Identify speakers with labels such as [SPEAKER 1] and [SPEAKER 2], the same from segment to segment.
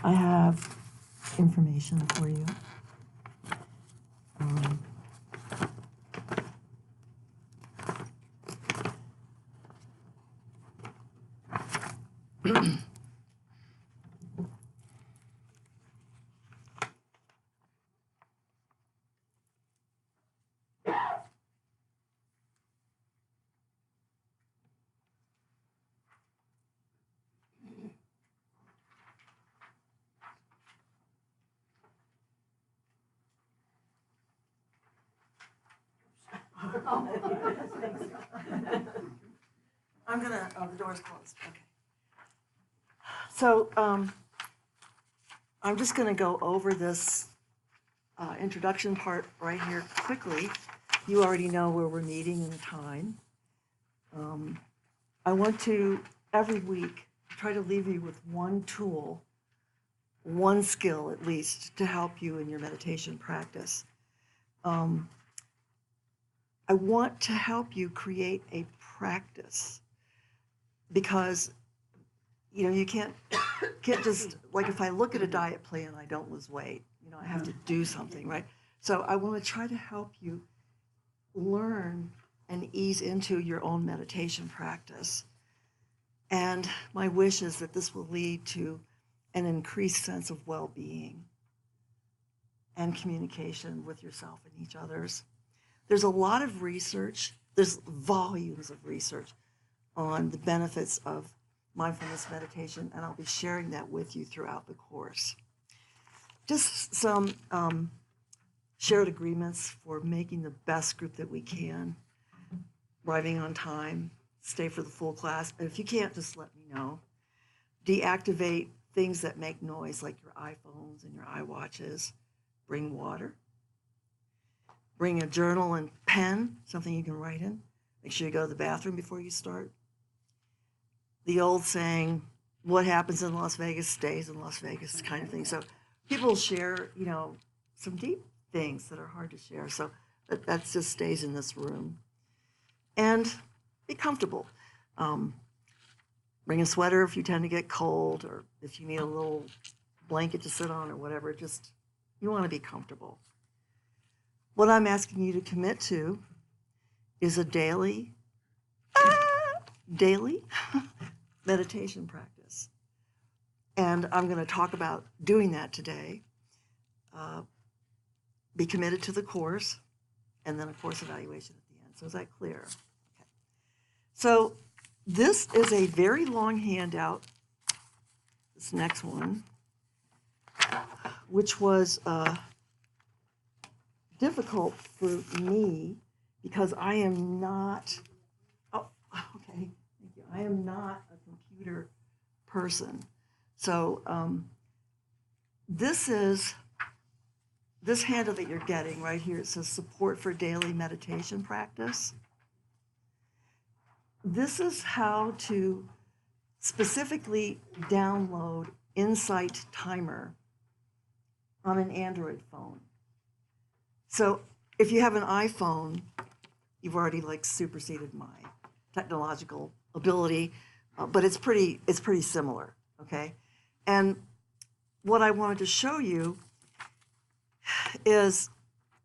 [SPEAKER 1] I have information for you. I'm gonna, the door's closed, okay. So I'm just gonna go over this introduction part right here quickly. You already know where we're meeting and the time. I want to, every week, try to leave you with one tool, one skill at least, to help you in your meditation practice. I want to help you create a practice because, you know, you can't just, like if I look at a diet plan, I don't lose weight, you know, I have to do something, right? So I want to try to help you learn and ease into your own meditation practice. And my wish is that this will lead to an increased sense of well-being and communication with yourself and each others. There's a lot of research, there's volumes of research on the benefits of mindfulness meditation, and I'll be sharing that with you throughout the course. Just some shared agreements for making the best group that we can, arriving on time, stay for the full class, and if you can't, just let me know. Deactivate things that make noise like your iPhones and your iWatches. Bring water. Bring a journal and pen, something you can write in. Make sure you go to the bathroom before you start. The old saying, what happens in Las Vegas stays in Las Vegas kind of thing. So people share, you know, some deep things that are hard to share. So that just stays in this room. And be comfortable. Bring a sweater if you tend to get cold, or if you need a little blanket to sit on or whatever. Just, you want to be comfortable. What I'm asking you to commit to is a daily meditation practice. And I'm going to talk about doing that today. Be committed to the course, and then a course evaluation at the end. So is that clear? Okay. So this is a very long handout, this next one, which was difficult for me because I am not, thank you. I am not a computer person. So this handout that you're getting right here, it says support for daily meditation practice. This is how to specifically download Insight Timer on an Android phone. So if you have an iPhone, you've already like superseded my technological ability, but it's pretty similar, okay? And what I wanted to show you is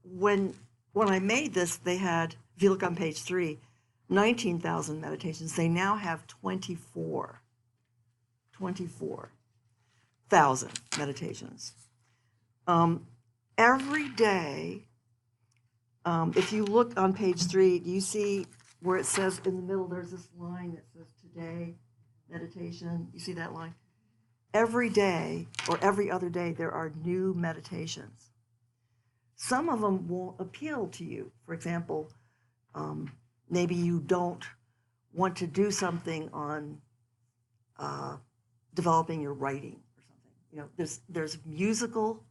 [SPEAKER 1] when I made this, they had, if you look on page 3, 19,000 meditations. They now have 24,000 meditations. Every day, if you look on page 3, do you see where it says in the middle, there's this line that says today meditation? You see that line? Every day or every other day, there are new meditations. Some of them won't appeal to you. For example, maybe you don't want to do something on developing your writing or something. You know, there's musical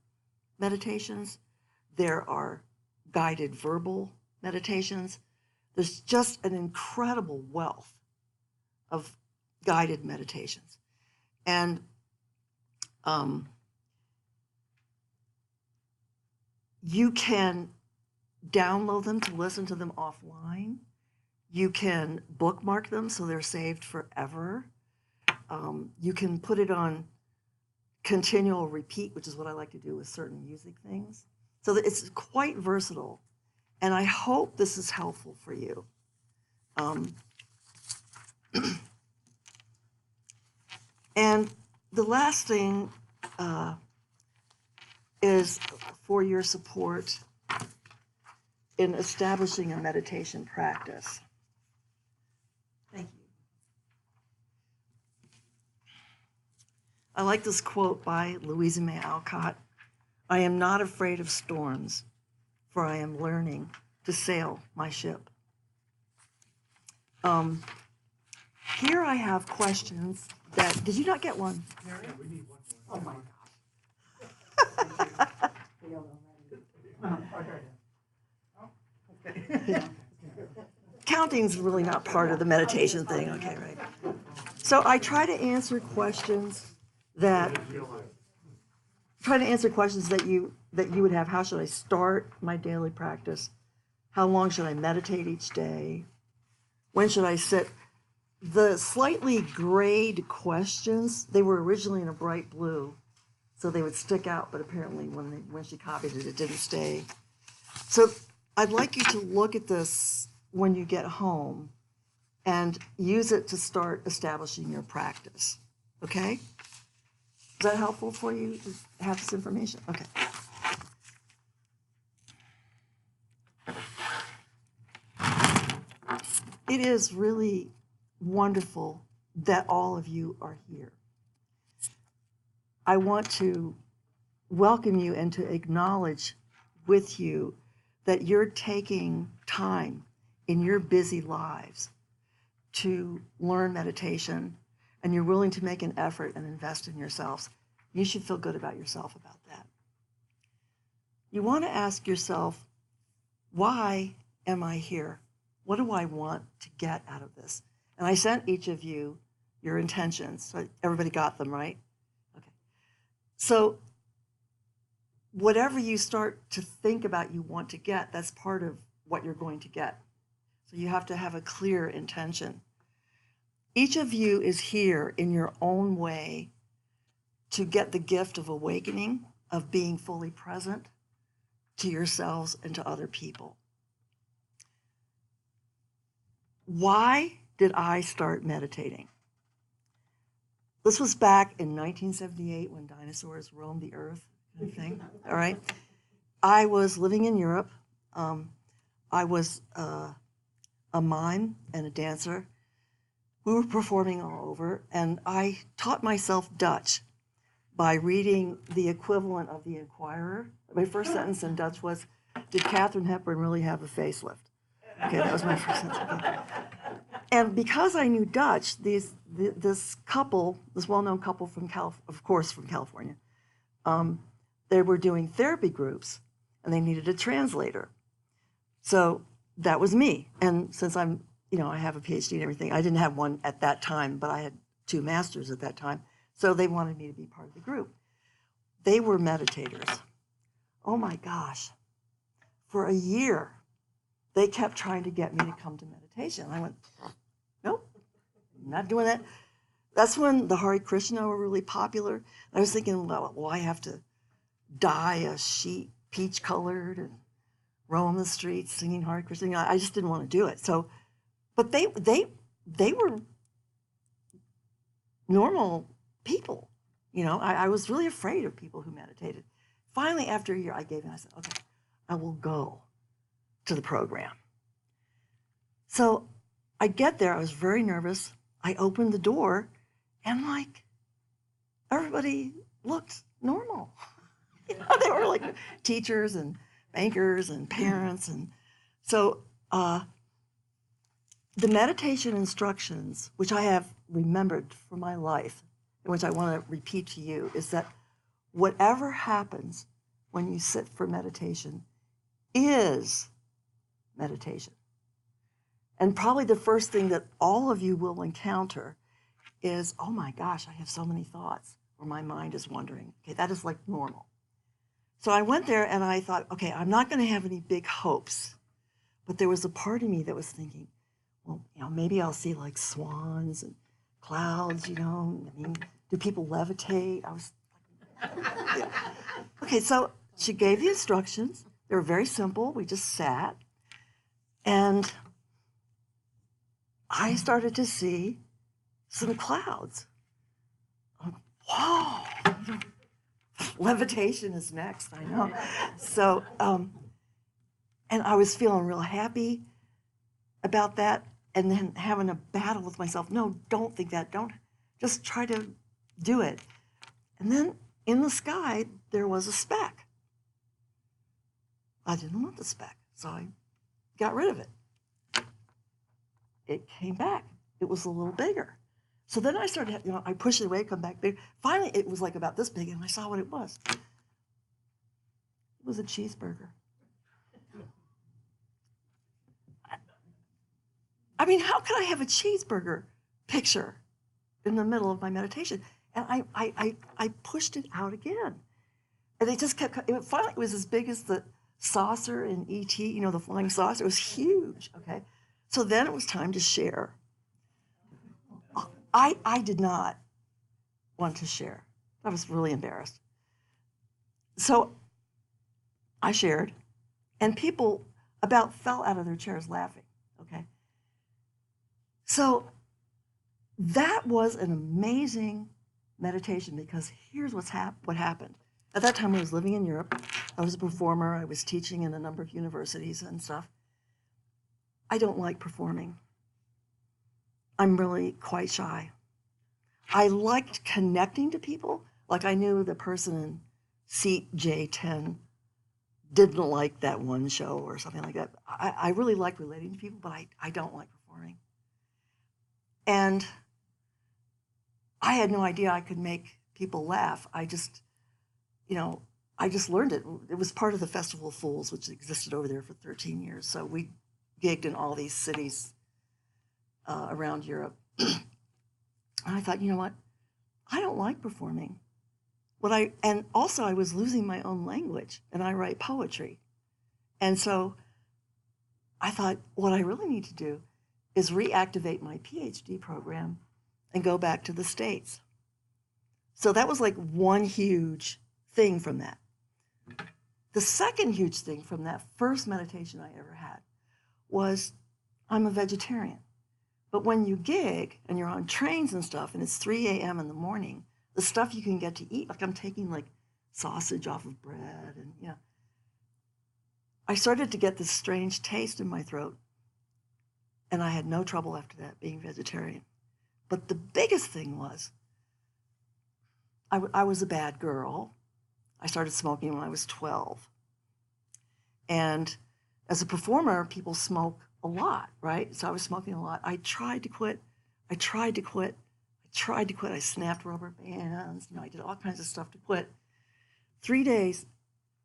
[SPEAKER 1] meditations. There are guided verbal meditations. There's just an incredible wealth of guided meditations. And you can download them to listen to them offline. You can bookmark them so they're saved forever. You can put it on continual repeat, which is what I like to do with certain music things. So that it's quite versatile. And I hope this is helpful for you. And the last thing is for your support in establishing a meditation practice. Thank you. I like this quote by Louisa May Alcott. I am not afraid of storms, for I am learning to sail my ship. Here I have questions that, did you not get one?
[SPEAKER 2] Yeah, we need one
[SPEAKER 1] Oh
[SPEAKER 2] more.
[SPEAKER 1] my gosh. Counting's really not part of the meditation thing, okay, right? So I try to answer questions that you would have. How should I start my daily practice? How long should I meditate each day? When should I sit? The slightly grayed questions, they were originally in a bright blue, so they would stick out, but apparently when she copied it, it didn't stay. So I'd like you to look at this when you get home and use it to start establishing your practice, okay? Is that helpful for you to have this information? Okay. It is really wonderful that all of you are here. I want to welcome you and to acknowledge with you that you're taking time in your busy lives to learn meditation, and you're willing to make an effort and invest in yourselves. You should feel good about yourself about that. You want to ask yourself, why am I here? What do I want to get out of this? And I sent each of you your intentions. So everybody got them, right? Okay. So whatever you start to think about you want to get, that's part of what you're going to get. So you have to have a clear intention. Each of you is here in your own way to get the gift of awakening, of being fully present to yourselves and to other people. Why did I start meditating? This was back in 1978 when dinosaurs roamed the earth, kind of thing. All right. I was living in Europe. I was a mime and a dancer. We were performing all over, and I taught myself Dutch by reading the equivalent of the Inquirer. My first sentence in Dutch was, "Did Katharine Hepburn really have a facelift?" Okay, that was my first sentence. Okay. And because I knew Dutch, this couple, this well-known couple from California, they were doing therapy groups, and they needed a translator. So that was me. And since I have a PhD and everything, I didn't have one at that time, but I had 2 masters at that time. So they wanted me to be part of the group. They were meditators. Oh my gosh. For a year, they kept trying to get me to come to meditation. I went, nope, I'm not doing that. That's when the Hare Krishna were really popular. I was thinking, well, I have to dye a sheet peach colored and roam the streets singing Hare Krishna. I just didn't want to do it. So, but they were normal people. I was really afraid of people who meditated. Finally, after a year, I gave in. I said, okay, I will go to the program. So I get there. I was very nervous. I opened the door, and everybody looked normal. They were like teachers and bankers and parents. And so the meditation instructions, which I have remembered for my life, and which I want to repeat to you, is that whatever happens when you sit for meditation is meditation. And probably the first thing that all of you will encounter is, oh my gosh, I have so many thoughts, or my mind is wandering. Okay, that is like normal. So I went there and I thought, okay, I'm not going to have any big hopes. But there was a part of me that was thinking, well, maybe I'll see like swans and clouds, I mean, do people levitate? I was Yeah. Okay, so she gave the instructions. They were very simple. We just sat. And I started to see some clouds. Whoa! Levitation is next, I know. So, and I was feeling real happy about that, and then having a battle with myself. No, don't think that. Don't. Just try to do it. And then in the sky, there was a speck. I didn't want the speck, so I got rid of it. It came back. It was a little bigger. So then I started, I pushed it away, come back big. Finally, it was like about this big, and I saw what it was. It was a cheeseburger. I mean, how could I have a cheeseburger picture in the middle of my meditation? And I pushed it out again. And it just kept, finally it was as big as the saucer in E.T., the flying saucer. It was huge, okay? So then it was time to share. I did not want to share. I was really embarrassed. So I shared, and people about fell out of their chairs laughing, okay? So that was an amazing meditation, because here's what happened. At that time, I was living in Europe. I was a performer. I was teaching in a number of universities and stuff. I don't like performing. I'm really quite shy. I liked connecting to people. Like, I knew the person in seat J10 didn't like that one show or something like that. I really like relating to people, but I don't like performing. And I had no idea I could make people laugh. I just learned it. It was part of the Festival of Fools, which existed over there for 13 years. So we gigged in all these cities around Europe. And I thought, you know what? I don't like performing. And also I was losing my own language, and I write poetry. And so I thought, what I really need to do is reactivate my PhD program and go back to the States. So that was like one huge thing from that. The second huge thing from that first meditation I ever had was, I'm a vegetarian. But when you gig and you're on trains and stuff, and it's 3 a.m. in the morning, the stuff you can get to eat, like I'm taking like sausage off of bread, and I started to get this strange taste in my throat, and I had no trouble after that being vegetarian. But the biggest thing was, I was a bad girl. I started smoking when I was 12. And as a performer, people smoke a lot, right? So I was smoking a lot. I tried to quit. I snapped rubber bands. I did all kinds of stuff to quit. 3 days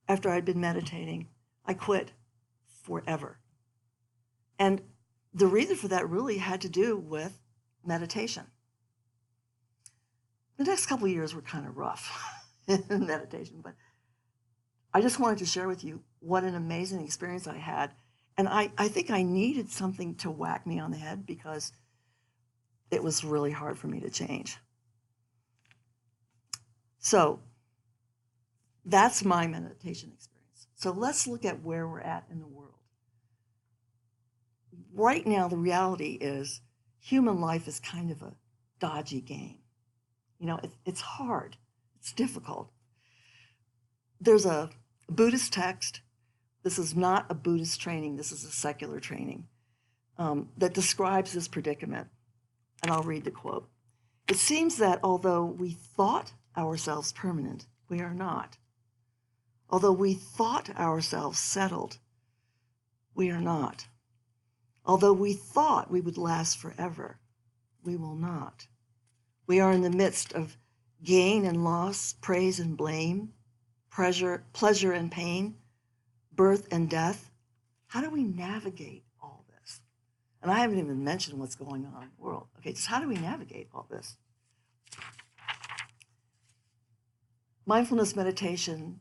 [SPEAKER 1] after I'd been meditating, I quit forever. And the reason for that really had to do with meditation. The next couple of years were kind of rough in meditation, but I just wanted to share with you what an amazing experience I had. And I think I needed something to whack me on the head, because it was really hard for me to change. So that's my meditation experience. So let's look at where we're at in the world. Right now, the reality is human life is kind of a dodgy game. It's hard. It's difficult. There's a Buddhist text. This is not a Buddhist training. This is a secular training that describes this predicament. And I'll read the quote. It seems that although we thought ourselves permanent, we are not. Although we thought ourselves settled, we are not. Although we thought we would last forever, we will not. We are in the midst of gain and loss, praise and blame, pleasure and pain, birth and death. How do we navigate all this? And I haven't even mentioned what's going on in the world. Okay, just how do we navigate all this? Mindfulness meditation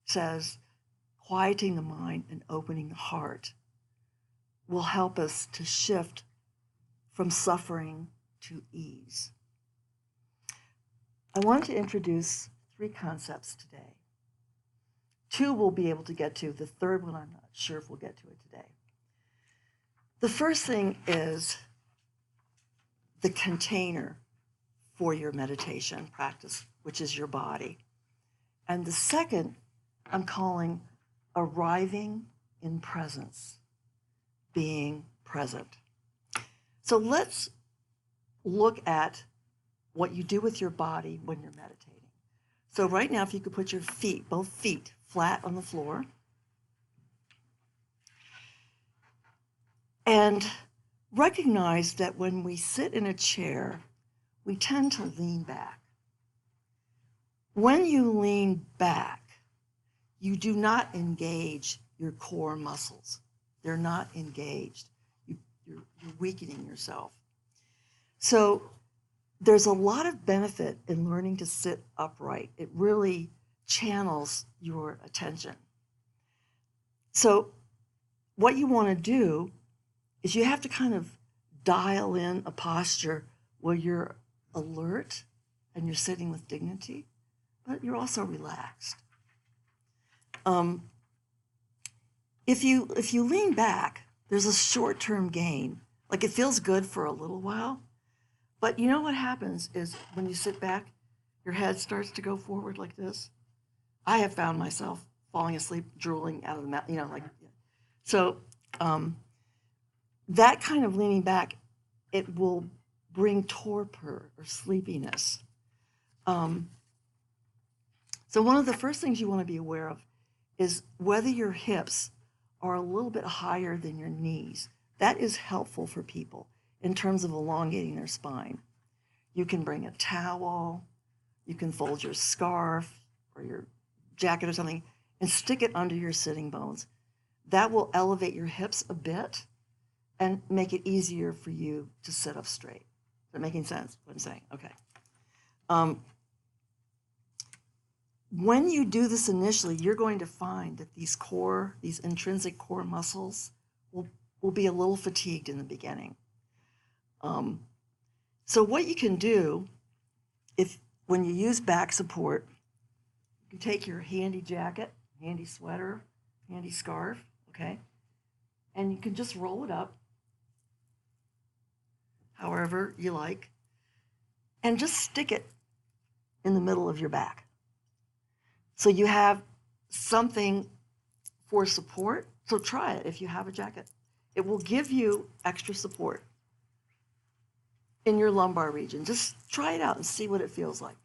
[SPEAKER 1] says quieting the mind and opening the heart will help us to shift from suffering to ease. I want to introduce 3 concepts today. 2 we'll be able to get to. The third one, I'm not sure if we'll get to it today. The first thing is the container for your meditation practice, which is your body. And the second, I'm calling arriving in presence, being present. So let's look at what you do with your body when you're meditating. So right now, if you could put your feet, both feet, flat on the floor. And recognize that when we sit in a chair, we tend to lean back. When you lean back, you do not engage your core muscles. They're not engaged. You're weakening yourself. So there's a lot of benefit in learning to sit upright. It really channels your attention. So what you want to do is you have to kind of dial in a posture where you're alert and you're sitting with dignity, but you're also relaxed. If you lean back, there's a short-term gain. Like it feels good for a little while, but you know what happens is when you sit back, your head starts to go forward like this. I have found myself falling asleep, drooling out of the mouth, like. So that kind of leaning back, it will bring torpor or sleepiness. So one of the first things you want to be aware of is whether your hips are a little bit higher than your knees. That is helpful for people in terms of elongating their spine. You can bring a towel, you can fold your scarf or your jacket or something and stick it under your sitting bones. That will elevate your hips a bit and make it easier for you to sit up straight. Is that making sense, what I'm saying? Okay. When you do this initially, you're going to find that these intrinsic core muscles will be a little fatigued in the beginning. So what you can do, when you use back support, you can take your handy jacket, handy sweater, handy scarf, okay? And you can just roll it up however you like, and just stick it in the middle of your back. So you have something for support. So try it if you have a jacket. It will give you extra support in your lumbar region. Just try it out and see what it feels like.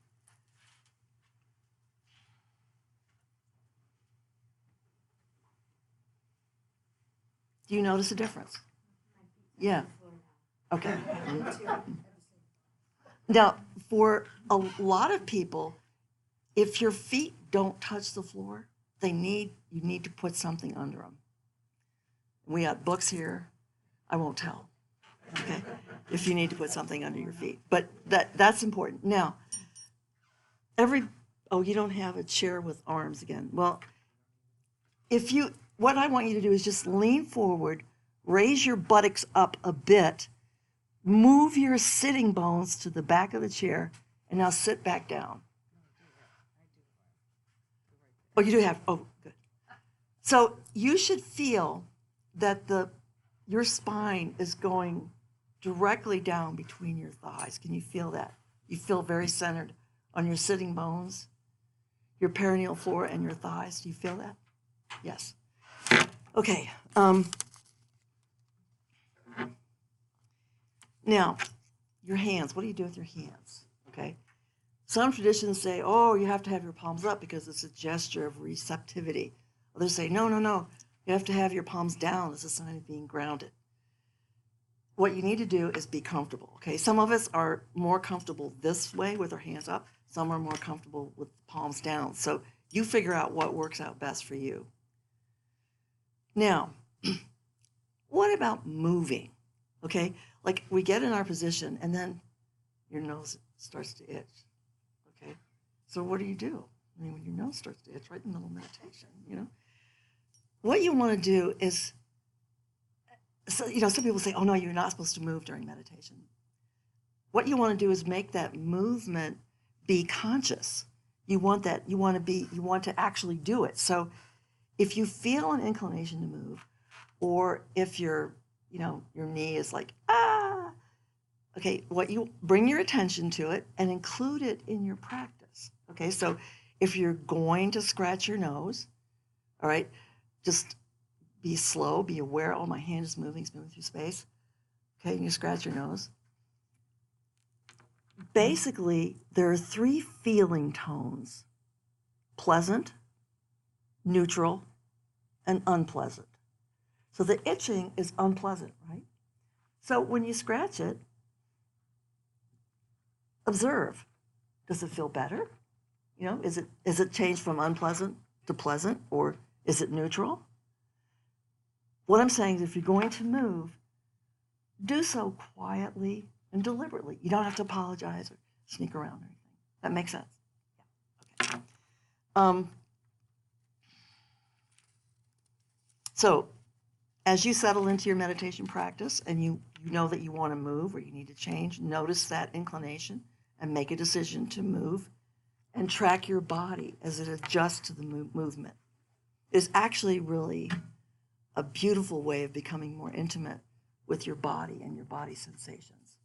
[SPEAKER 1] Do you notice a difference? Yeah. Okay. Now, for a lot of people, if your feet don't touch the floor, you need to put something under them. We got books here. I won't tell. Okay, if you need to put something under your feet, but that's important. Now, you don't have a chair with arms again. Well, what I want you to do is just lean forward, raise your buttocks up a bit, move your sitting bones to the back of the chair, and now sit back down. Oh, you do have, good. So you should feel that your spine is going directly down between your thighs. Can you feel that? You feel very centered on your sitting bones, your perineal floor, and your thighs. Do you feel that? Yes. Okay. Now, your hands. What do you do with your hands? Okay. Some traditions say, you have to have your palms up because it's a gesture of receptivity. Others say, no, you have to have your palms down as a sign of being grounded. What you need to do is be comfortable, okay? Some of us are more comfortable this way with our hands up. Some are more comfortable with palms down. So you figure out what works out best for you. Now, what about moving, okay? Like we get in our position and then your nose starts to itch. Okay, so what do you do? I mean, when your nose starts to itch, right in the middle of meditation, What you want to do is, some people say, oh no, you're not supposed to move during meditation. What you want to do is make that movement be conscious. You want that, you want to actually do it. So if you feel an inclination to move, or if your knee is like, ah, okay, what you bring your attention to it and include it in your practice. Okay, so if you're going to scratch your nose, all right, just be slow, be aware, oh, my hand is moving, it's moving through space. Okay, and you scratch your nose. Basically, there are 3 feeling tones: pleasant, neutral, and unpleasant. So the itching is unpleasant, right? So when you scratch it, observe. Does it feel better? Is it changed from unpleasant to pleasant, or is it neutral? What I'm saying is, if you're going to move, do so quietly and deliberately. You don't have to apologize or sneak around or anything. That makes sense? Yeah. Okay. So as you settle into your meditation practice and you know that you want to move or you need to change, notice that inclination and make a decision to move, and track your body as it adjusts to the movement. It's actually really a beautiful way of becoming more intimate with your body and your body sensations.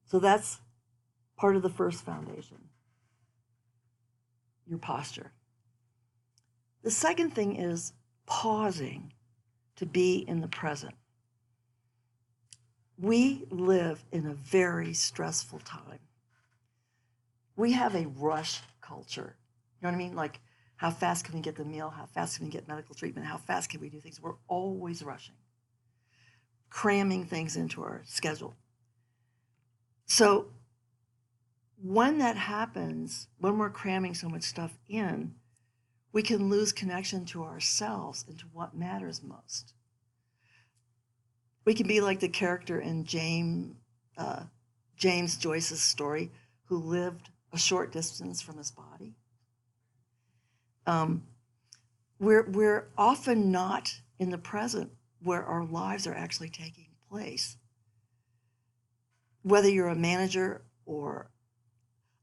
[SPEAKER 1] So that's part of the first foundation, your posture. The second thing is pausing to be in the present. We live in a very stressful time. We have a rush culture. You know what I mean? Like, how fast can we get the meal? How fast can we get medical treatment? How fast can we do things? We're always rushing, cramming things into our schedule. So when that happens, when we're cramming so much stuff in, we can lose connection to ourselves and to what matters most. We can be like the character in James Joyce's story, who lived a short distance from his body. We're often not in the present where our lives are actually taking place. Whether you're a manager or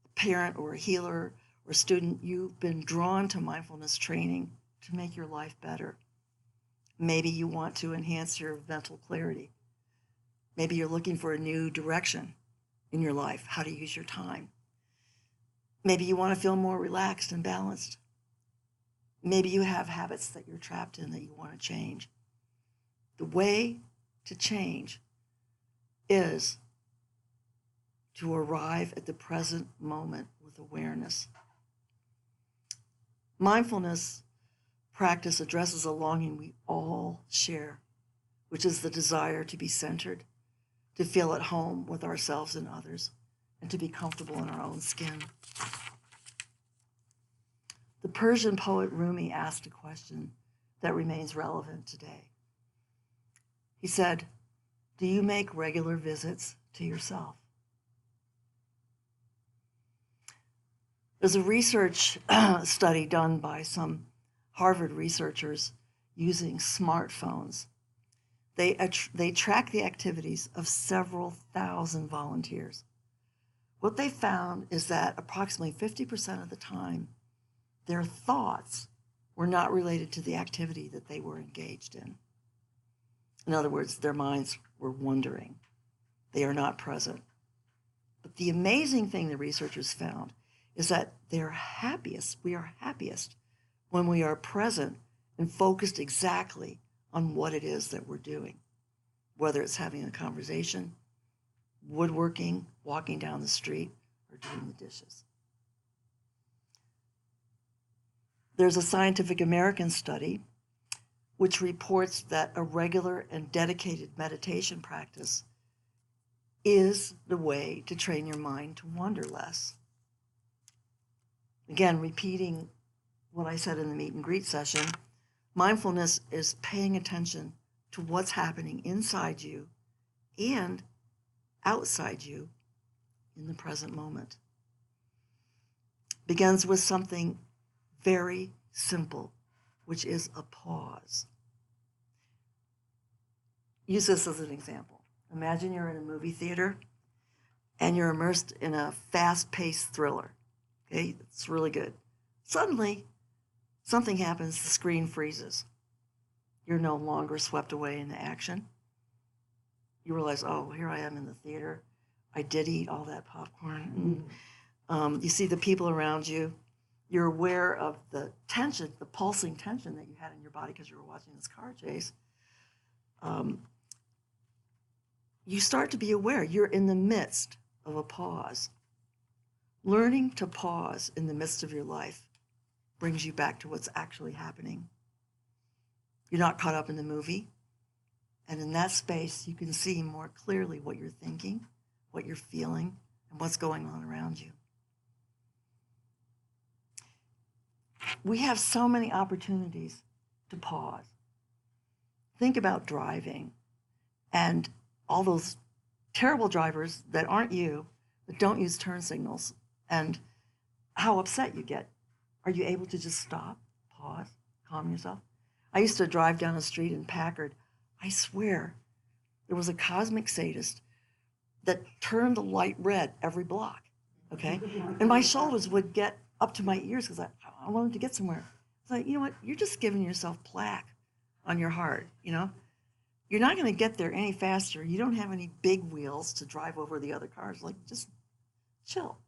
[SPEAKER 1] a parent or a healer or a student, you've been drawn to mindfulness training to make your life better. Maybe you want to enhance your mental clarity. Maybe you're looking for a new direction in your life, how to use your time. Maybe you want to feel more relaxed and balanced. Maybe you have habits that you're trapped in that you want to change. The way to change is to arrive at the present moment with awareness. Mindfulness practice addresses a longing we all share, which is the desire to be centered, to feel at home with ourselves and others, and to be comfortable in our own skin. The Persian poet Rumi asked a question that remains relevant today. He said, "Do you make regular visits to yourself?" There's a research study done by some Harvard researchers using smartphones. They track the activities of several thousand volunteers. What they found is that approximately 50% of the time, their thoughts were not related to the activity that they were engaged in. In other words, their minds were wandering. They are not present. But the amazing thing the researchers found is that we are happiest when we are present and focused exactly on what it is that we're doing, whether it's having a conversation, woodworking, walking down the street, or doing the dishes. There's a Scientific American study which reports that a regular and dedicated meditation practice is the way to train your mind to wander less. Again, repeating what I said in the meet and greet session, mindfulness is paying attention to what's happening inside you and outside you in the present moment. Begins with something very simple, which is a pause. Use this as an example. Imagine you're in a movie theater and you're immersed in a fast-paced thriller. Okay, it's really good. Suddenly, something happens, the screen freezes. You're no longer swept away into action. You realize, oh, here I am in the theater. I did eat all that popcorn. And, you see the people around you. You're aware of the tension, the pulsing tension that you had in your body because you were watching this car chase. You start to be aware. You're in the midst of a pause. Learning to pause in the midst of your life brings you back to what's actually happening. You're not caught up in the movie. And in that space, you can see more clearly what you're thinking, what you're feeling, and what's going on around you. We have so many opportunities to pause. Think about driving and all those terrible drivers that aren't you, that don't use turn signals, and how upset you get. Are you able to just stop, pause, calm yourself? I used to drive down a street in Packard. I swear, there was a cosmic sadist that turned the light red every block, okay? And my shoulders would get up to my ears because I wanted to get somewhere. It's like, you know what? You're just giving yourself plaque on your heart, you know? You're not going to get there any faster. You don't have any big wheels to drive over the other cars. Like, just chill.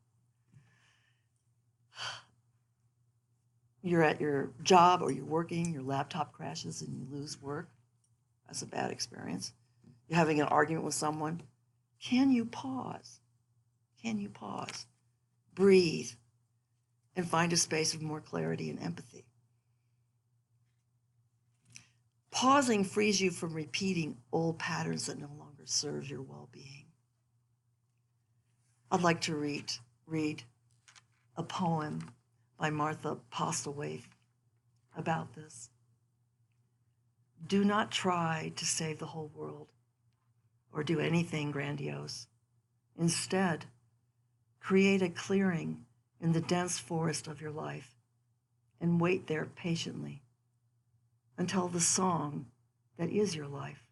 [SPEAKER 1] You're at your job or you're working, your laptop crashes and you lose work. That's a bad experience. You're having an argument with someone. Can you pause? Can you pause? Breathe and find a space of more clarity and empathy. Pausing frees you from repeating old patterns that no longer serve your well-being. I'd like to read a poem by Martha Postlewaite about this. Do not try to save the whole world or do anything grandiose. Instead, create a clearing in the dense forest of your life and wait there patiently until the song that is your life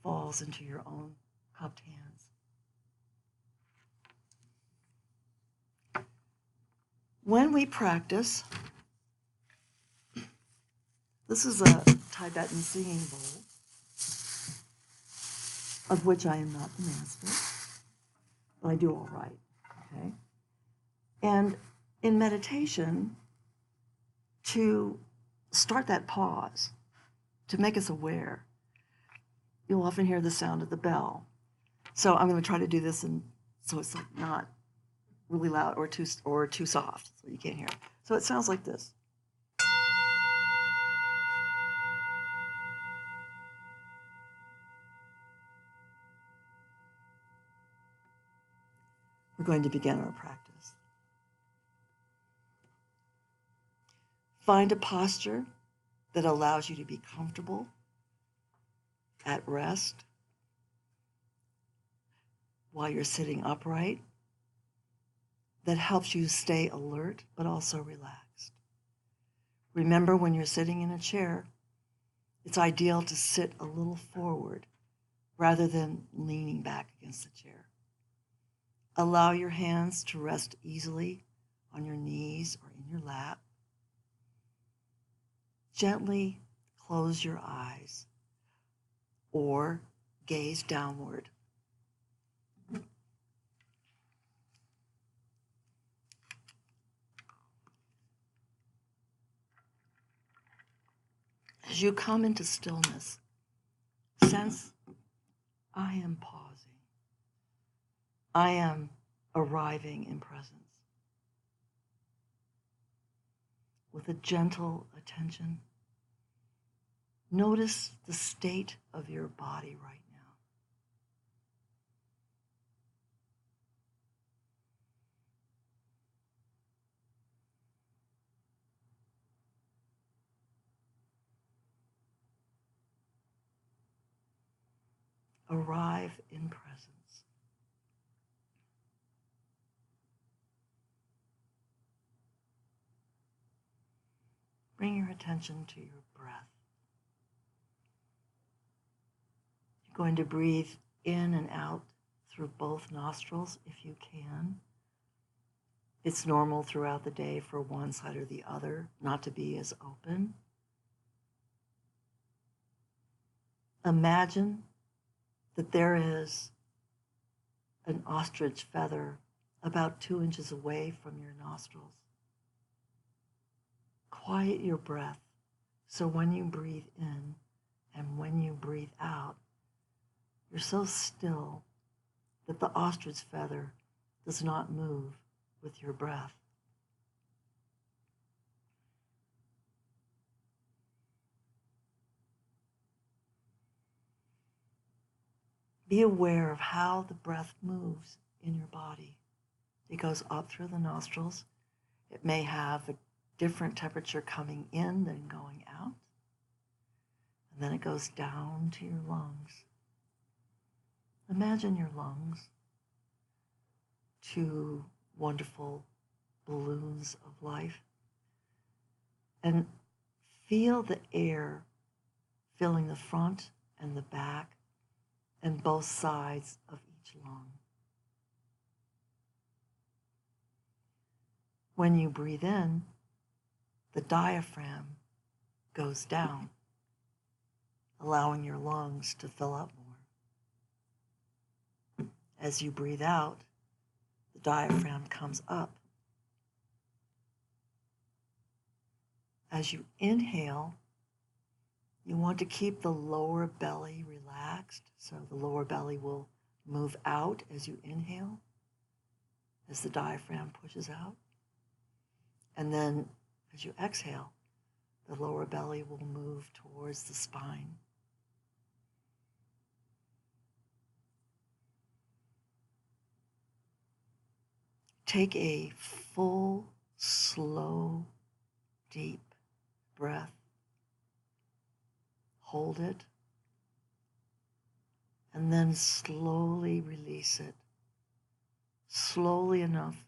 [SPEAKER 1] falls into your own cupped hands. When we practice, this is a Tibetan singing bowl, of which I am not the master, but I do all right, okay? And in meditation, to start that pause, to make us aware, you'll often hear the sound of the bell. So I'm going to try to do this so it's like not really loud or too soft, so you can't hear it. So it sounds like this. We're going to begin our practice. Find a posture that allows you to be comfortable, at rest, while you're sitting upright, that helps you stay alert but also relaxed. Remember, when you're sitting in a chair, it's ideal to sit a little forward rather than leaning back against the chair. Allow your hands to rest easily on your knees or in your lap. Gently close your eyes or gaze downward. As you come into stillness, sense I am pausing. I am arriving in presence. With a gentle attention, notice the state of your body right now. Arrive in presence. Bring your attention to your breath. You're going to breathe in and out through both nostrils if you can. It's normal throughout the day for one side or the other not to be as open. Imagine that there is an ostrich feather about 2 inches away from your nostrils. Quiet your breath so when you breathe in and when you breathe out, you're so still that the ostrich feather does not move with your breath. Be aware of how the breath moves in your body. It goes up through the nostrils. It may have a different temperature coming in than going out. And then it goes down to your lungs. Imagine your lungs, 2 wonderful balloons of life, and feel the air filling the front and the back and both sides of each lung. When you breathe in, the diaphragm goes down, allowing your lungs to fill up more. As you breathe out, the diaphragm comes up. As you inhale, you want to keep the lower belly relaxed, so the lower belly will move out as you inhale, as the diaphragm pushes out. And then as you exhale, the lower belly will move towards the spine. Take a full, slow, deep breath. Hold it, and then slowly release it. Slowly enough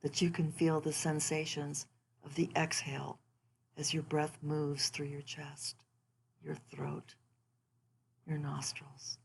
[SPEAKER 1] that you can feel the sensations of the exhale as your breath moves through your chest, your throat, your nostrils.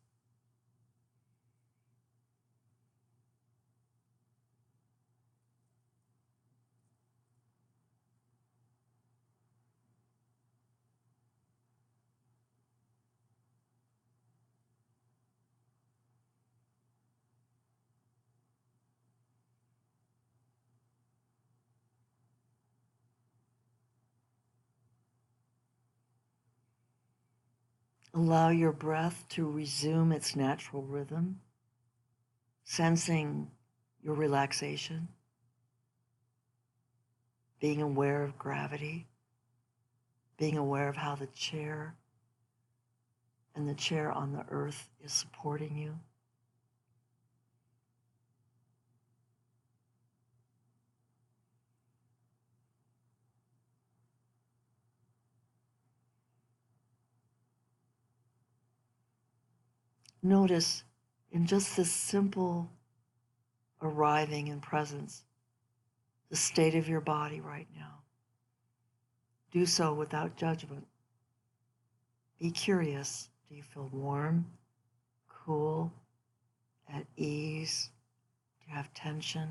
[SPEAKER 1] Allow your breath to resume its natural rhythm, sensing your relaxation, being aware of gravity, being aware of how the chair and the chair on the earth is supporting you. Notice in just this simple arriving in presence, the state of your body right now. Do so without judgment. Be curious. Do you feel warm, cool, at ease? Do you have tension?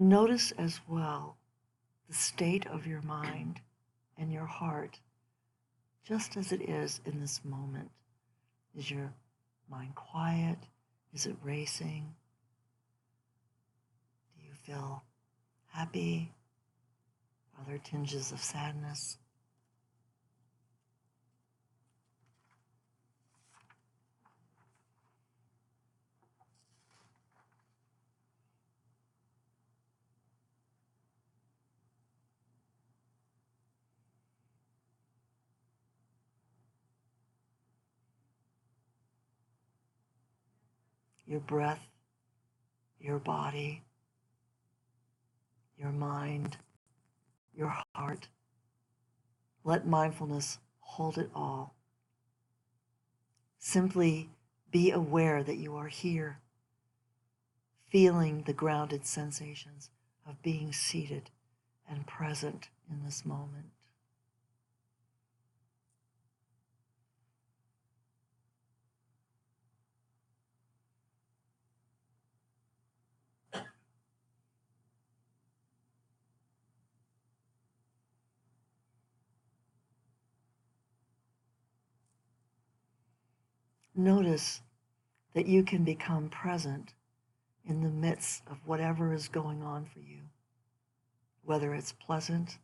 [SPEAKER 1] Notice as well the state of your mind and your heart, just as it is in this moment. Is your mind quiet? Is it racing? Do you feel happy? Are there tinges of sadness? Your breath, your body, your mind, your heart. Let mindfulness hold it all Simply be aware that you are here, feeling the grounded sensations of being seated and present in this moment. Notice that you can become present in the midst of whatever is going on for you, whether it's pleasant,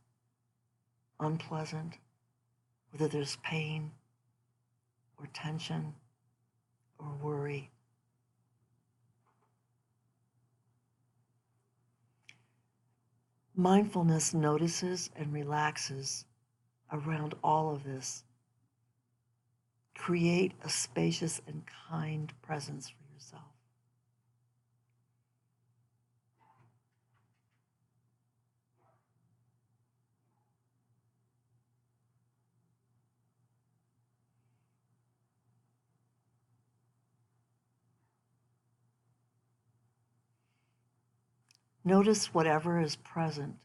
[SPEAKER 1] unpleasant, whether there's pain or tension or worry. Mindfulness notices and relaxes around all of this. Create a spacious and kind presence for yourself. Notice whatever is present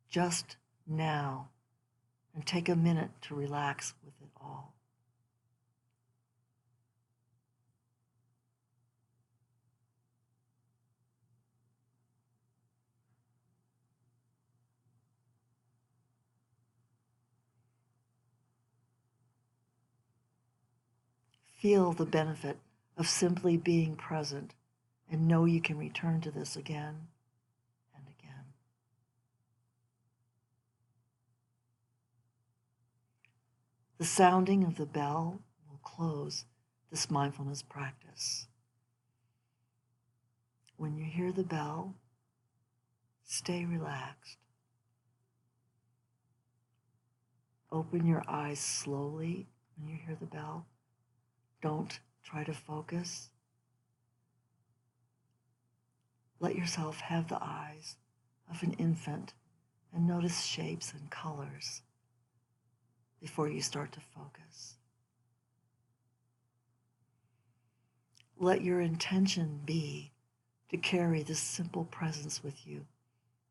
[SPEAKER 1] just now and take a minute to relax with it all. Feel the benefit of simply being present and know you can return to this again and again. The sounding of the bell will close this mindfulness practice. When you hear the bell, stay relaxed. Open your eyes slowly when you hear the bell. Don't try to focus. Let yourself have the eyes of an infant and notice shapes and colors before you start to focus. Let your intention be to carry this simple presence with you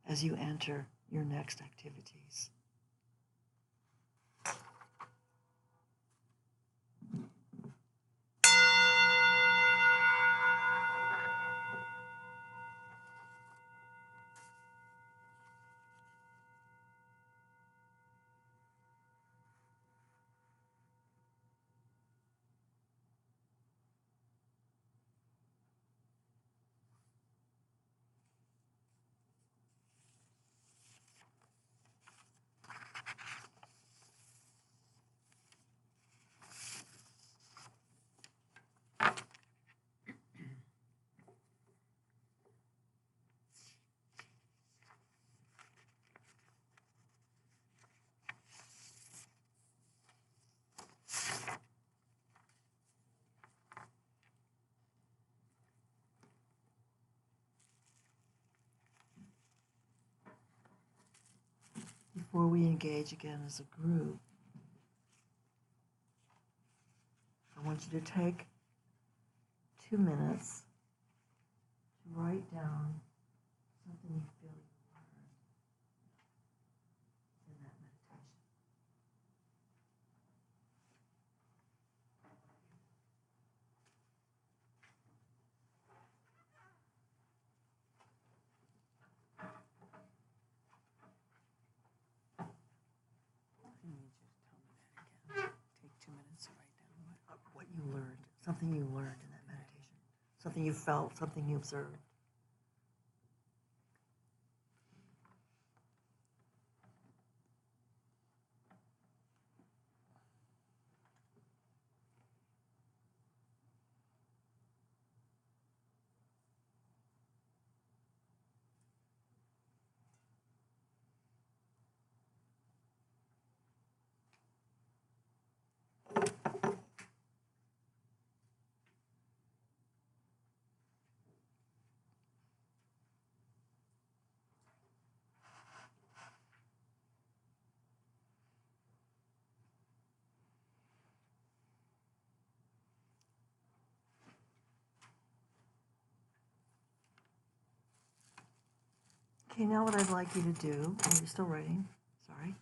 [SPEAKER 1] as you enter your next activities. Before we engage again as a group, I want you to take 2 minutes to write down something you feel you learned in that meditation.
[SPEAKER 2] I need you to tell me that again. Take 2 minutes to write down what?
[SPEAKER 1] What you learned, something you learned in that meditation, something you felt, something you observed. Okay, now what I'd like you to do, oh, you're still writing, sorry.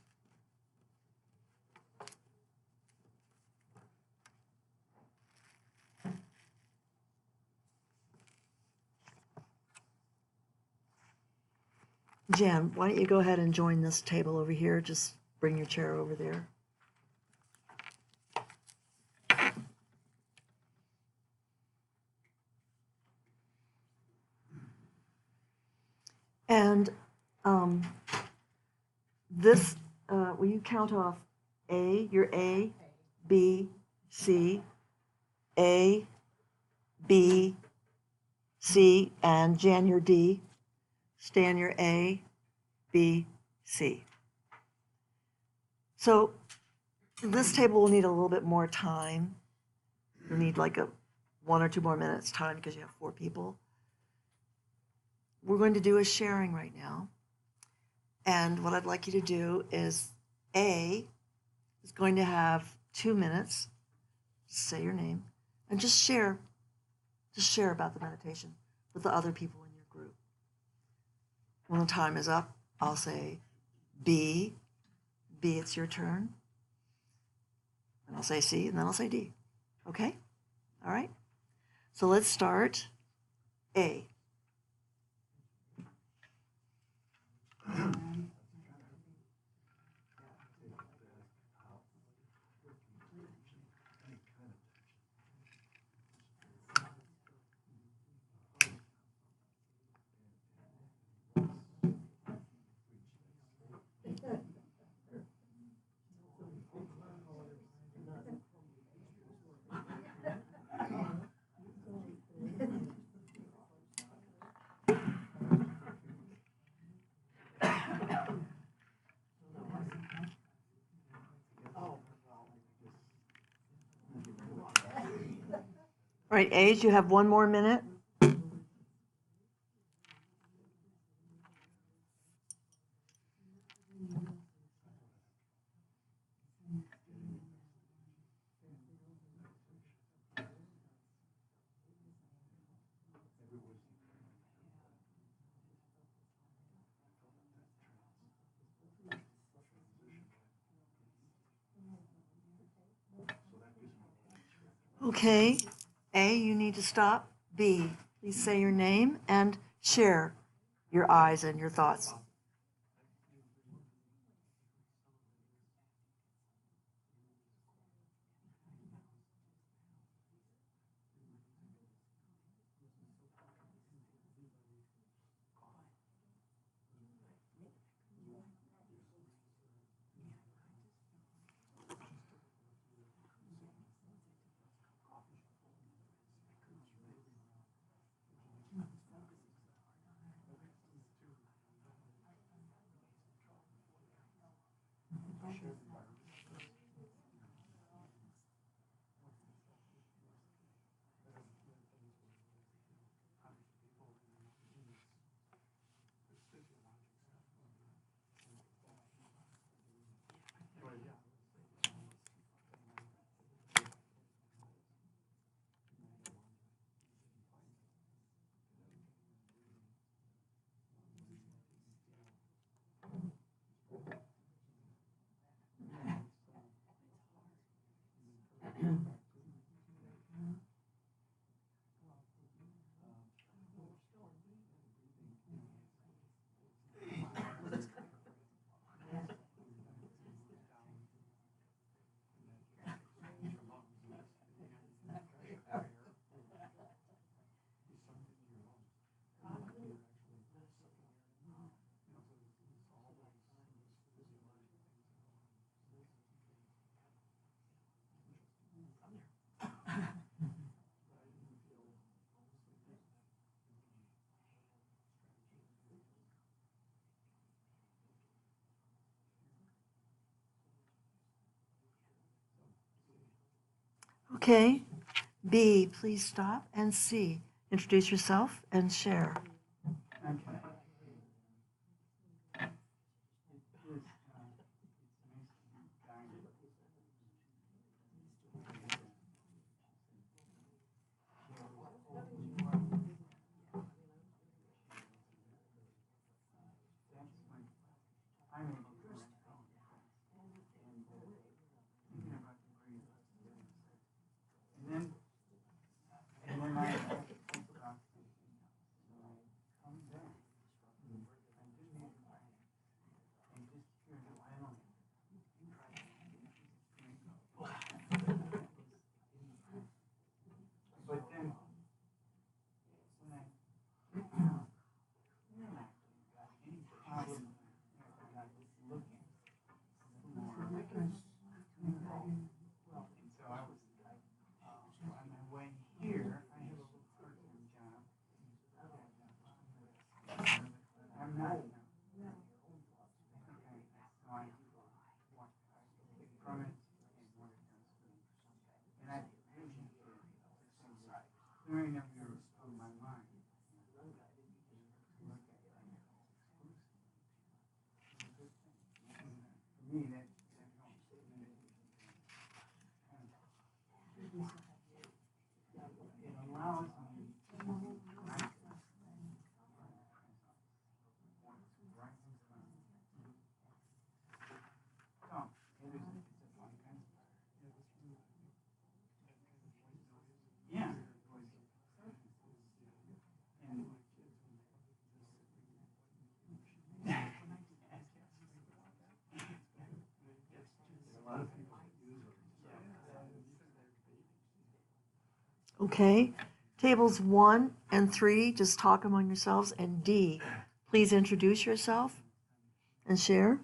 [SPEAKER 1] Jan, why don't you go ahead and join this table over here? Just bring your chair over there. And this, will you count off A, your A, B, C, A, B, C, and Jan, your D, Stan, your A, B, C. So this table will need a little bit more time. You'll need like 1 or 2 more minutes time because you have 4 people. We're going to do a sharing right now. And what I'd like you to do is A is going to have 2 minutes, say your name, and just share about the meditation with the other people in your group. When the time is up, I'll say B, it's your turn. And I'll say C, and then I'll say D. Okay? All right? So let's start A. All right, A's, you have 1 more minute. Okay, A, you need to stop. B, please say your name and share your eyes and your thoughts. Okay, B, please stop, and C, introduce yourself and share.
[SPEAKER 3] clearing up my mind. For me, that helps. It allows me to write. Yeah.
[SPEAKER 1] Okay. Tables 1 and 3, just talk among yourselves. And D, please introduce yourself and share.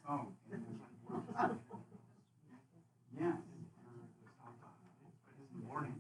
[SPEAKER 3] Oh. Yeah. Morning.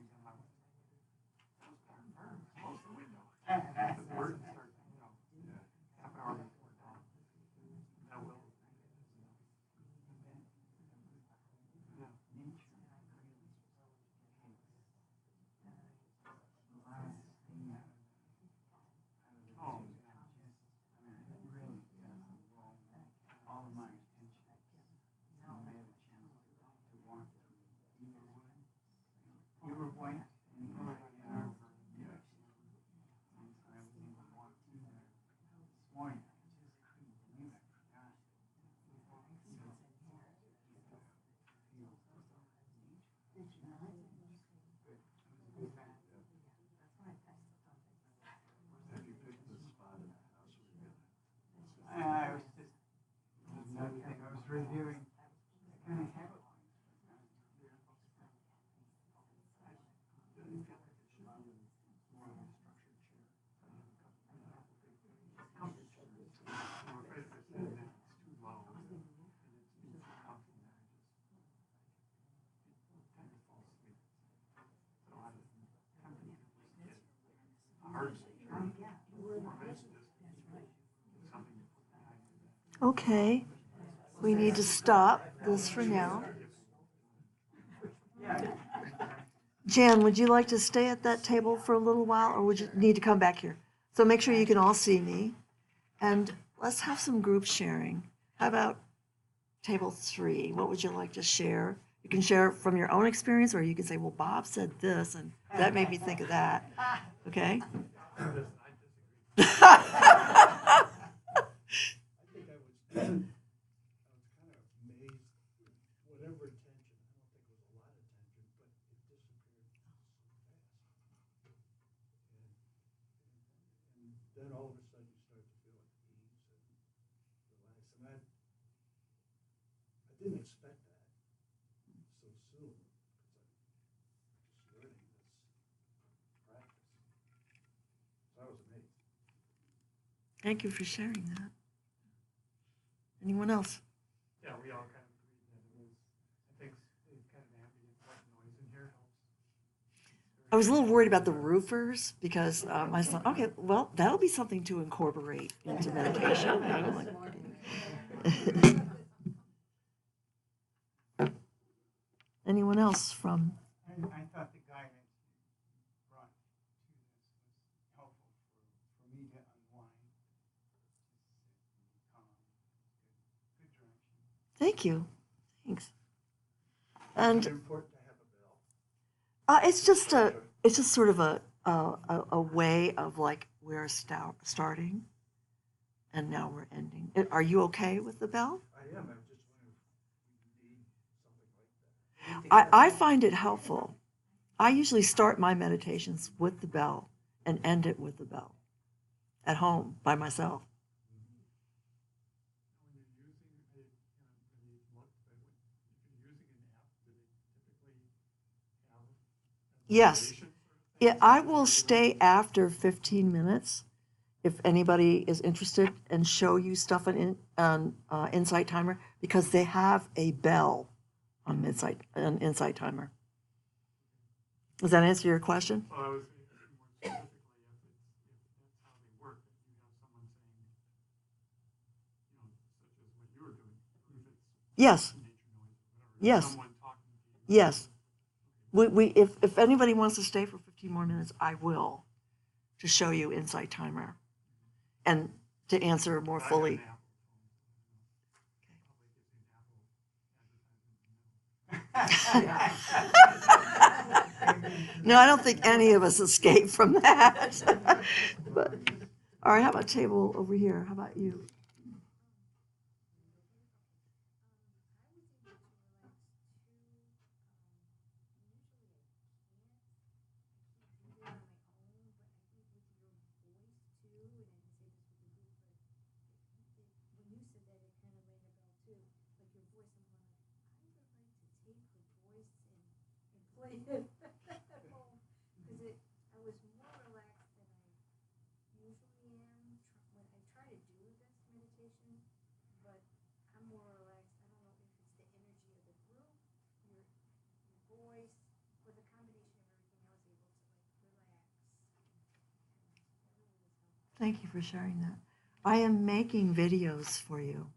[SPEAKER 3] I was just another thing I was reviewing. I kind of have it.
[SPEAKER 1] Okay. We need to stop this for now. Jan, would you like to stay at that table for a little while, or would you need to come back here? So make sure you can all see me. And let's have some group sharing. How about table 3? What would you like to share? You can share from your own experience, or you can say, well, Bob said this, and that made me think of that. Okay?
[SPEAKER 4] I was kind of amazed, whatever attention, I don't think it was a lot of attention, but it disappeared so fast. And then all of a sudden you start to feel at ease and relax. And I didn't expect that so soon, because I'm just learning this practice. So I was amazed.
[SPEAKER 1] Thank you for sharing that. Anyone else?
[SPEAKER 5] Yeah, we all kind of agreed that it was, I think it's kind of ambient white noise in here helps.
[SPEAKER 1] I was a little worried about the roofers because my son, okay, well, that'll be something to incorporate into meditation. Anyone else from?
[SPEAKER 3] I thought the guidance you brought to this was helpful for me to unwind. Good direction.
[SPEAKER 1] Thank you. Thanks.
[SPEAKER 4] Is
[SPEAKER 1] And
[SPEAKER 4] it important to have a bell?
[SPEAKER 1] it's just sort of a way of like we're starting, and now we're ending. Are you okay with the bell?
[SPEAKER 4] I am, I'm just wondering if you need something like that.
[SPEAKER 1] I find it helpful. I usually start my meditations with the bell and end it with the bell at home by myself.
[SPEAKER 5] When you're using a, when you look, if you're using an app, do they typically have a
[SPEAKER 1] Yes.
[SPEAKER 5] meditation sort of thing?
[SPEAKER 1] Yeah, I will stay after 15 minutes if anybody is interested, and show you stuff on Insight Timer, because they have a bell on Insight Timer. Does that answer your question?
[SPEAKER 5] Well, I was thinking more specifically if that's how they work, that you have someone saying, such as what you were doing, if it's
[SPEAKER 1] Yes,
[SPEAKER 5] nature noise or whatever,
[SPEAKER 1] yes,
[SPEAKER 5] someone talking to you.
[SPEAKER 1] yes. If anybody wants to stay for 15 more minutes, I will, to show you Insight Timer and to answer more
[SPEAKER 5] I have
[SPEAKER 1] fully.
[SPEAKER 5] an Apple phone, so I don't know. Probably gives me an Apple.
[SPEAKER 1] No, I don't think any of us escape from that. But, all right, how about table over here? How about you? Thank you for sharing that. I am making videos for you.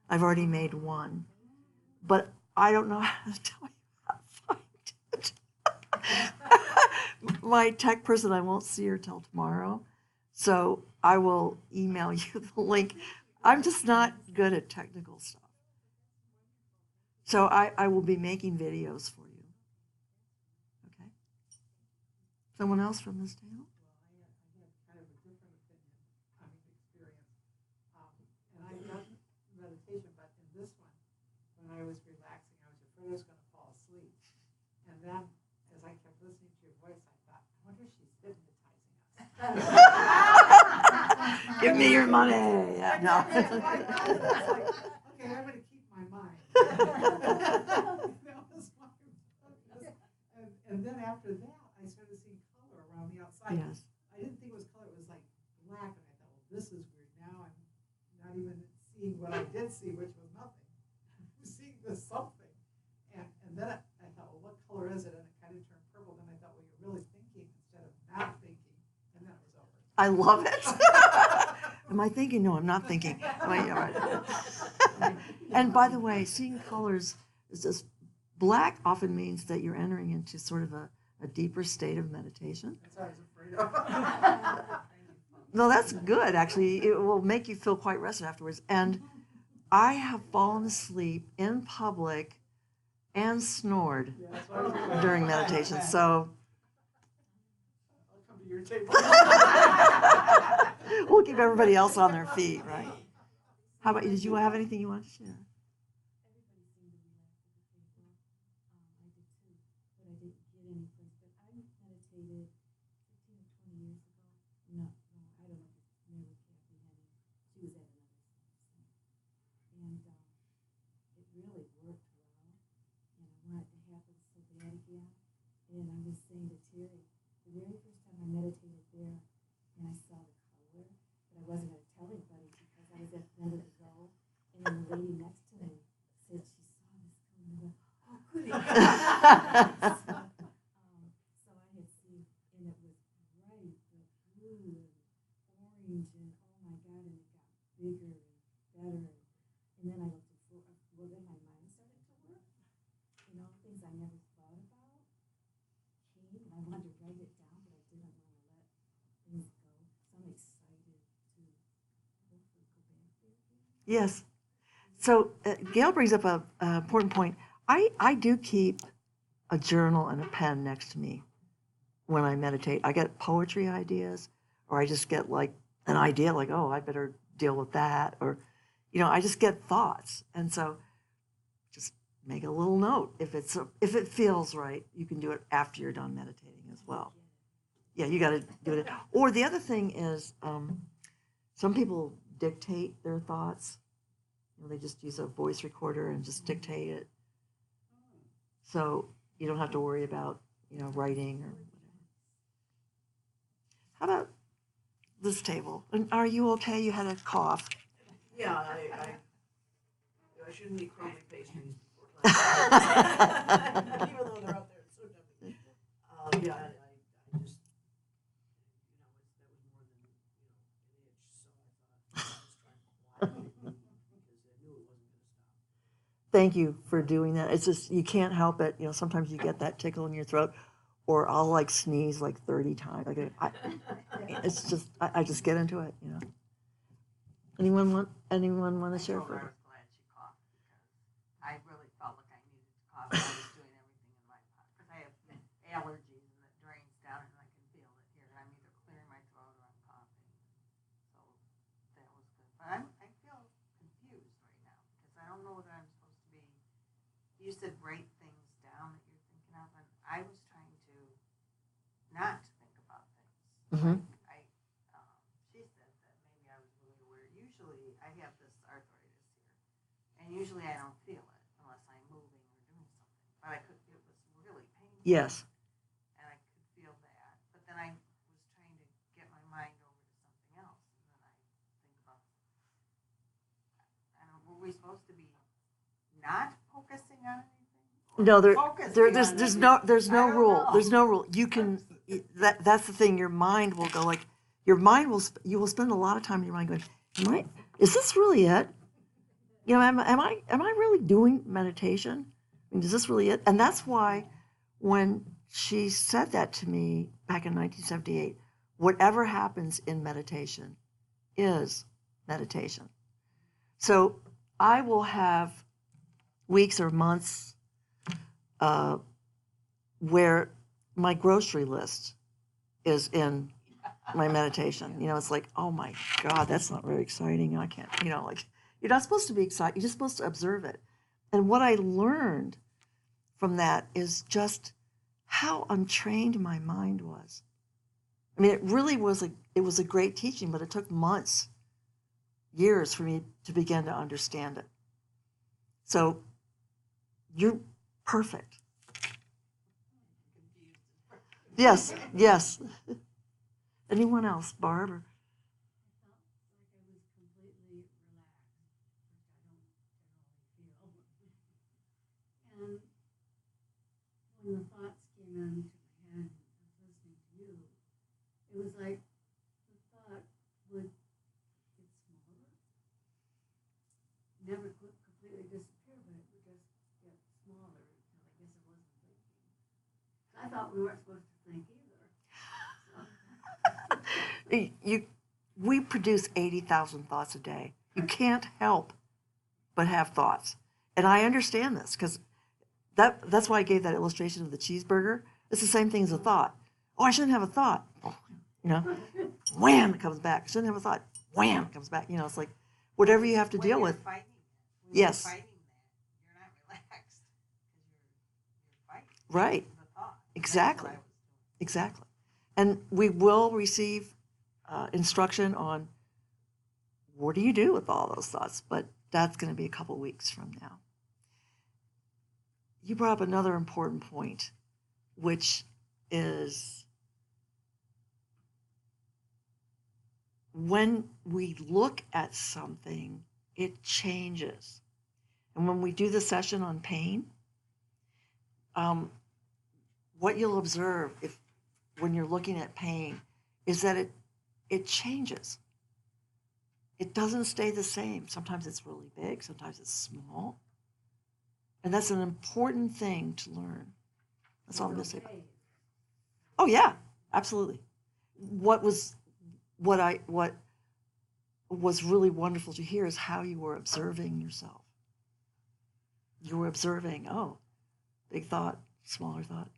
[SPEAKER 1] I've already made one, but I don't know how to tell you how to find it. My tech person, I won't see her till tomorrow, so I will email you the link. I'm just not good at technical stuff. So I will be making videos for you. Okay? Someone else from this table?
[SPEAKER 2] Kind of a different opinion, experience. And I've done meditation, but in this one, when I was relaxing, I was afraid I was going to fall asleep. And then, as I kept listening to your voice, I thought, I wonder if she's hypnotizing us.
[SPEAKER 1] Give me your money. Yeah, no.
[SPEAKER 2] Okay, I'm going to keep my mind. That was my focus. And then after that, I started seeing color around the outside.
[SPEAKER 1] Yes.
[SPEAKER 2] I didn't think it was color, it was like black, and I thought, well, this is weird. Now I'm not even seeing what I did see, which was nothing. I'm seeing this something. And then I thought, well, what color is it? And it kind of turned purple. Then I thought, well, you're really thinking instead of not thinking. And then it was over.
[SPEAKER 1] I love it. Am I thinking? No, I'm not thinking. Oh, yeah, right. And by the way, seeing colors is just black often means that you're entering into sort of a deeper state of meditation.
[SPEAKER 2] That's what I was afraid of.
[SPEAKER 1] No, that's good, actually. It will make you feel quite rested afterwards. And I have fallen asleep in public and snored
[SPEAKER 2] Yeah, that's what I was doing.
[SPEAKER 1] during meditation. So
[SPEAKER 2] I'll come to your table.
[SPEAKER 1] we'll keep everybody else on their feet, right? How about you? Did you have anything you wanted to share?
[SPEAKER 6] And I was saying to Terry, the very first time I meditated there and I saw the color, but I wasn't going to tell anybody because I was at the end of the row, and then the lady next to me said she saw this color, and I went, oh, goody. So I had seen, and it was bright, but blue and orange, and oh my God, and it got bigger and better. And then I looked at, well, then my mind started to work, things I never thought about. I wanted to write it down, but I didn't want to let things go. So I'm excited to hopefully go back there again.
[SPEAKER 1] Yes. So Gail brings up an important point. I do keep a journal and a pen next to me when I meditate. I get poetry ideas, or I just get like an idea like, oh, I better deal with that. Or, I just get thoughts. And so just make a little note. If it feels right, you can do it after you're done meditating as well. Yeah, you got to do it. Or the other thing is, some people dictate their thoughts. They just use a voice recorder and just dictate it. So you don't have to worry about, writing or whatever. How about this table. And are you okay? You had a cough.
[SPEAKER 7] Yeah, I shouldn't eat crumbly pastries before class. Even though they're out there, it's so tempting. Yeah, I just, that was more than, an itch, so I thought I was trying to quiet it because I knew it wasn't gonna stop.
[SPEAKER 1] Thank you for doing that. It's just, you can't help it. Sometimes you get that tickle in your throat, or I'll like sneeze like 30 times. It's just, I just get into it. Anyone want to share
[SPEAKER 8] I
[SPEAKER 1] further?
[SPEAKER 8] was glad she coughed because I really felt like I needed to cough. I was doing everything in my power because I have allergies and it drains down and I can feel it here. I'm either clearing my throat or I'm coughing. So that was good. But I feel confused right now because I don't know what I'm supposed to be. You said write things down that you're thinking of, and I was trying to not think about things.
[SPEAKER 1] Mhm.
[SPEAKER 8] She said that maybe I was really aware. Usually I have this arthritis here, and usually I don't feel it unless I'm moving or doing something. But it was really painful.
[SPEAKER 1] Yes.
[SPEAKER 8] And I could feel that. But then I was trying to get my mind over to something else, and then I think about, I don't know, were we supposed to be not focusing on anything? Or
[SPEAKER 1] No,
[SPEAKER 8] focusing on
[SPEAKER 1] there's
[SPEAKER 8] everything?
[SPEAKER 1] there's
[SPEAKER 8] I
[SPEAKER 1] no
[SPEAKER 8] don't
[SPEAKER 1] rule.
[SPEAKER 8] know.
[SPEAKER 1] There's no rule. You can, that's the thing. Your mind will go like, you will spend a lot of time in your mind going, is this really it? Am I really doing meditation? I mean, is this really it? And that's why when she said that to me back in 1978, whatever happens in meditation is meditation. So I will have weeks or months where my grocery list is in my meditation. It's like, oh my God, that's not very exciting. I can't, you're not supposed to be excited. You're just supposed to observe it. And what I learned from that is just how untrained my mind was. I mean, it really was a great teaching, but it took months, years for me to begin to understand it. So you're perfect. Yes, yes. Anyone else, Barb?
[SPEAKER 6] I felt like I was completely relaxed, which I don't generally feel. And when the thoughts came into my head, I was listening to you, it was like the thought would get smaller, never completely disappear, but it would just get smaller until I guess it wasn't thinking. I thought we weren't supposed to think either.
[SPEAKER 1] We produce 80,000 thoughts a day. You can't help but have thoughts. And I understand this because that's why I gave that illustration of the cheeseburger. It's the same thing as a thought. Oh, I shouldn't have a thought. Wham, it comes back. Shouldn't have a thought. Wham, it comes back. It's like whatever you have to deal with.
[SPEAKER 8] When
[SPEAKER 1] Yes.
[SPEAKER 8] you're fighting that, you're not relaxed because you're fighting.
[SPEAKER 1] Right.
[SPEAKER 8] The thought.
[SPEAKER 1] Exactly.
[SPEAKER 8] That's what I was doing.
[SPEAKER 1] Exactly. And we will receive instruction on what do you do with all those thoughts, but that's going to be a couple weeks from now. You brought up another important point, which is when we look at something, it changes. And when we do the session on pain, what you'll observe when you're looking at pain is that it changes. It doesn't stay the same. Sometimes it's really big, sometimes it's small. And that's an important thing to learn. That's all I'm going to say about it. Oh yeah, absolutely. What was really wonderful to hear is how you were observing yourself. You were observing, oh, big thought, smaller thought.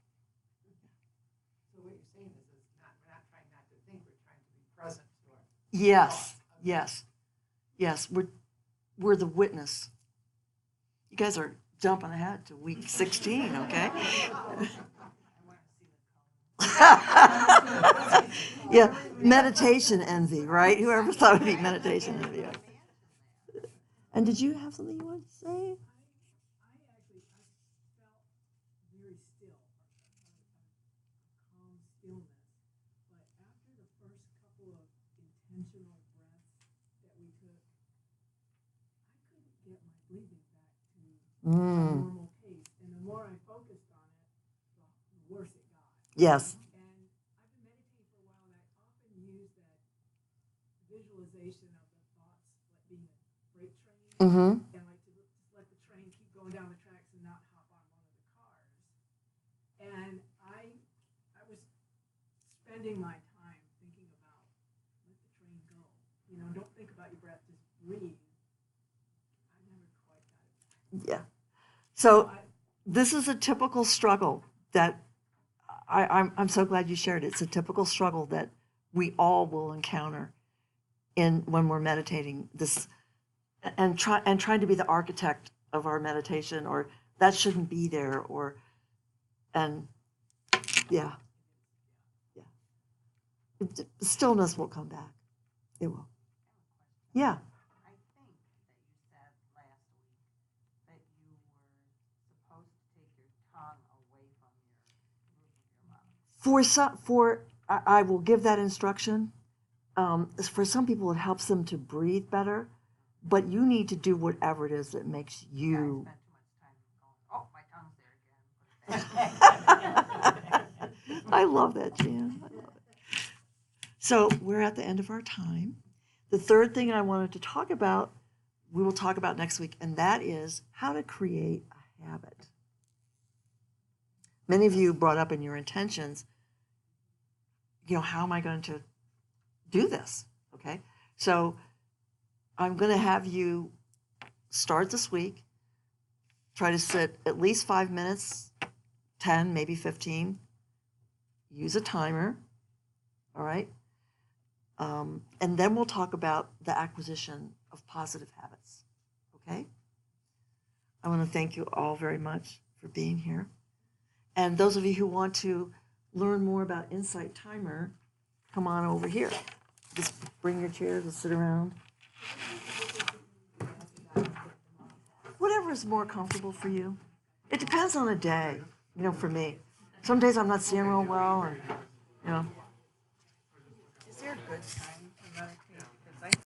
[SPEAKER 2] So what you're saying is we're not trying not to think, we're trying to be present to our
[SPEAKER 1] Yes, yes. We're the witness. You guys are jumping ahead to week 16, okay? Yeah, meditation envy, right? Whoever thought it'd be meditation envy. And did you have something you wanted to say?
[SPEAKER 2] I felt very still, a calm stillness. But after the first couple of breathing back to a
[SPEAKER 1] Mm.
[SPEAKER 2] normal pace. And the more I focused on it, the worse it got.
[SPEAKER 1] Yes.
[SPEAKER 2] And I've been meditating for a while, and I often use that visualization of the thoughts like being a freight train,
[SPEAKER 1] Mm-hmm.
[SPEAKER 2] and like to just let the train keep going down the tracks and not hop on one of the cars. And I was spending my time thinking about let the train go. You know, don't think about your breath, just breathe. I never quite got it.
[SPEAKER 1] Yeah. So
[SPEAKER 2] I,
[SPEAKER 1] this is a typical struggle that I'm so glad you shared it. It's a typical struggle that we all will encounter when we're meditating this and trying to be the architect of our meditation, or that shouldn't be there, and yeah. Stillness will come back. It will. Yeah.
[SPEAKER 8] I think that you said last week that you were supposed to take your tongue away from your roof of your mouth.
[SPEAKER 1] I will give that instruction. For some people, it helps them to breathe better, but you need to do whatever it is that makes
[SPEAKER 8] Yeah, I
[SPEAKER 1] you.
[SPEAKER 8] spent too much time going, oh, my tongue's there again. Put it back.
[SPEAKER 1] I love that, Jan. I love it. So we're at the end of our time. The third thing I wanted to talk about, we will talk about next week, and that is how to create a habit. Many of you brought up in your intentions, how am I going to do this? Okay. So I'm going to have you start this week, try to sit at least 5 minutes, 10, maybe 15. Use a timer. All right. And then we'll talk about the acquisition of positive habits. Okay. I want to thank you all very much for being here. And those of you who want to learn more about Insight Timer, come on over here. Just bring your chairs and sit around. Whatever is more comfortable for you. It depends on the day, for me. Some days I'm not seeing real well, and,
[SPEAKER 7] Is there a good time